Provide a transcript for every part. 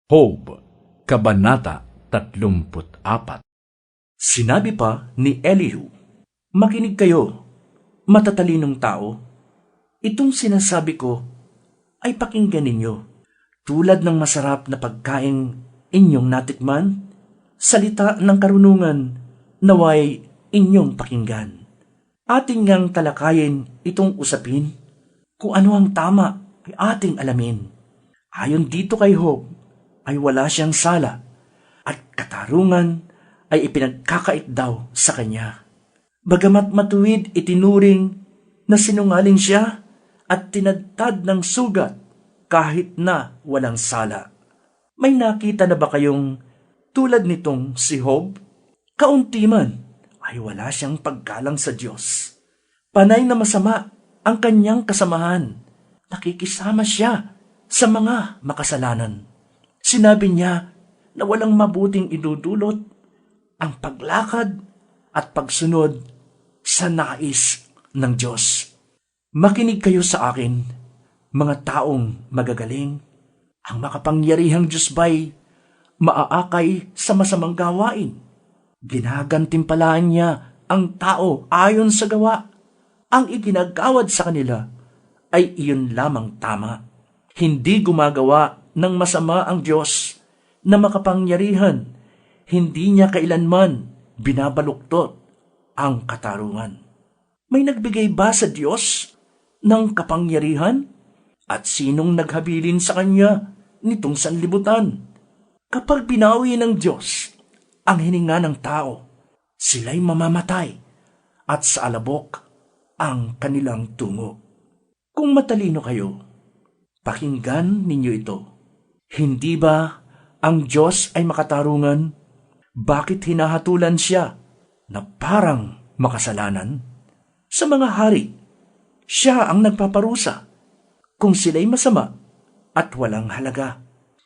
Job, Kabanata 34. Sinabi pa ni Elihu, "Makinig kayo, matatalinong tao. Itong sinasabi ko ay pakinggan ninyo. Tulad ng masarap na pagkain inyong natikman, salita ng karunungan naway inyong pakinggan. Ating ngang talakayin itong usapin, kung ano ang tama ay ating alamin. Ayon dito kay Job, ay wala siyang sala, at katarungan ay ipinagkakait daw sa kanya. Bagamat matuwid itinuring na sinungaling siya at tinadtad ng sugat kahit na walang sala." May nakita na ba kayong tulad nitong si Job? Kaunti man ay wala siyang paggalang sa Diyos. Panay na masama ang kanyang kasamahan. Nakikisama siya sa mga makasalanan. Sinabi niya na walang mabuting idudulot ang paglakad at pagsunod sa nais ng Diyos. Makinig kayo sa akin, mga taong magagaling. Ang makapangyarihang Diyos ba'y maaakay sa masamang gawain? Ginagantimpalaan niya ang tao ayon sa gawa. Ang iginagawad sa kanila ay iyon lamang tama. Hindi gumagawa ng masama ang Diyos na makapangyarihan. Hindi niya kailanman binabaluktot ang katarungan. May nagbigay ba sa Diyos ng kapangyarihan? At sinong naghabilin sa kanya nitong sanlibutan? Kapag binawi ng Diyos ang hininga ng tao, sila'y mamamatay at sa alabok ang kanilang tungo. Kung matalino kayo, pakinggan ninyo ito. Hindi ba ang Diyos ay makatarungan? Bakit hinahatulan siya na parang makasalanan? Sa mga hari, siya ang nagpaparusa kung sila'y masama at walang halaga.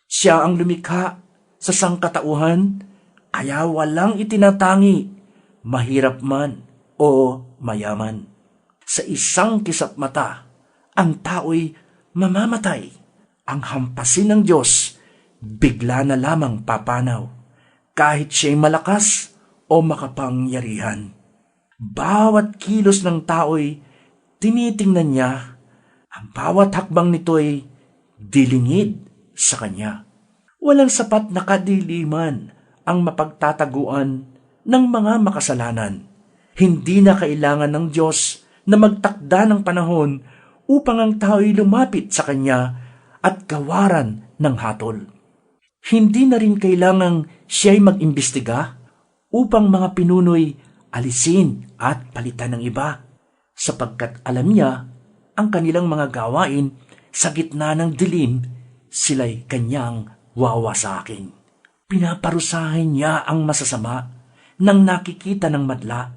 Siya ang lumikha sa sangkatauhan, kaya walang itinatangi, mahirap man o mayaman. Sa isang kisap mata, ang tao'y mamamatay. Ang hampasin ng Diyos, bigla na lamang papanaw, kahit siya'y malakas o makapangyarihan. Bawat kilos ng tao'y tinitingnan niya. Ang bawat hakbang nito'y dilingid sa kanya. Walang sapat na kadiliman ang mapagtataguan ng mga makasalanan. Hindi na kailangan ng Diyos na magtakda ng panahon upang ang tao'y lumapit sa Kanya at gawaran ng hatol. Hindi na rin kailangang siya'y mag-imbestiga upang mga pinuno'y alisin at palitan ng iba, sapagkat alam niya ang kanilang mga gawain. Sa gitna ng dilim, sila'y kanyang wawasakin. Pinaparusahan niya ang masasama nang nakikita ng madla,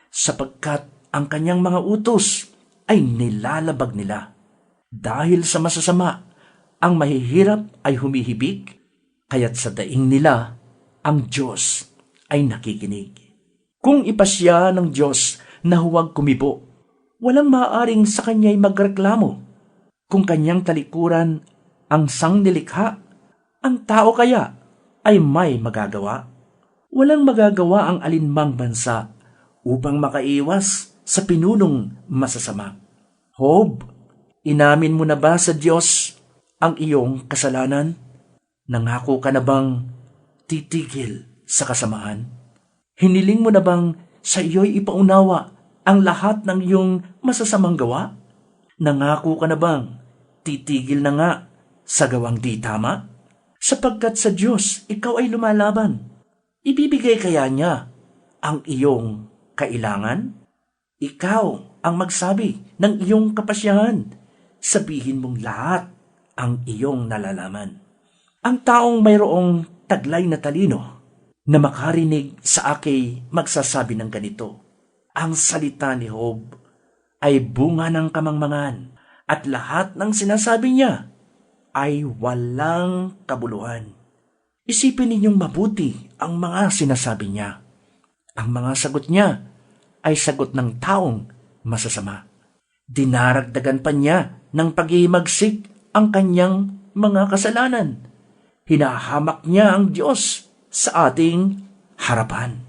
sapagkat ang kanyang mga utos ay nilalabag nila. Dahil sa masasama, ang mahihirap ay humihibik, kaya't sa daing nila, ang Diyos ay nakikinig. Kung ipasya ng Diyos na huwag kumibo, walang maaaring sa kanya'y magreklamo. Kung kanyang talikuran ang sangnilikha, ang tao kaya ay may magagawa. Walang magagawa ang alinmang bansa upang makaiwas sa pinunong masasama. Job, inamin mo na ba sa Diyos ang iyong kasalanan? Nangako ka na bang titigil sa kasamaan? Hiniling mo na bang sa iyo'y ipaunawa ang lahat ng iyong masasamang gawa? Nangako ka na bang titigil na nga sa gawang di tama? Sapagkat sa Diyos ikaw ay lumalaban. Ibibigay kaya niya ang iyong kailangan? Ikaw ang magsabi ng iyong kapasyahan. Sabihin mong lahat ang iyong nalalaman. Ang taong mayroong taglay na talino na makarinig sa akin magsasabi ng ganito: ang salita ni Job ay bunga ng kamangmangan, at lahat ng sinasabi niya ay walang kabuluhan. Isipin ninyong mabuti ang mga sinasabi niya. Ang mga sagot niya ay sagot ng taong masasama. Dinaragdagan pa niya ng paghihimagsik ang kanyang mga kasalanan. hinahamak niya ang Diyos sa ating harapan.